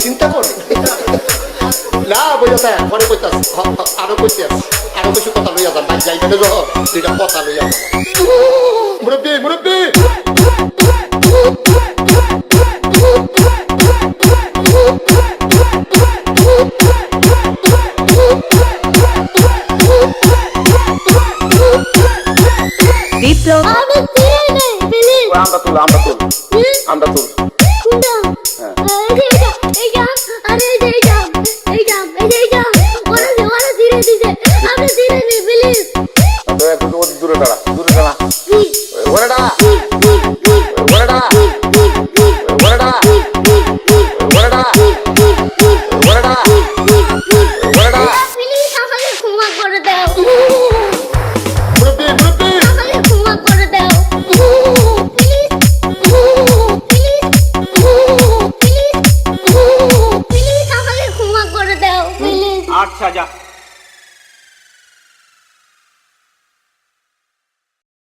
চিন্তা করে না বোঝা পরে কইতাস আরো কইতাস আরো কিছু কথা লইয়া যান ভাই যাইবে না যখন দুইটা কথা লইয়া মুরব্বী মুরব্বী আমরা তুল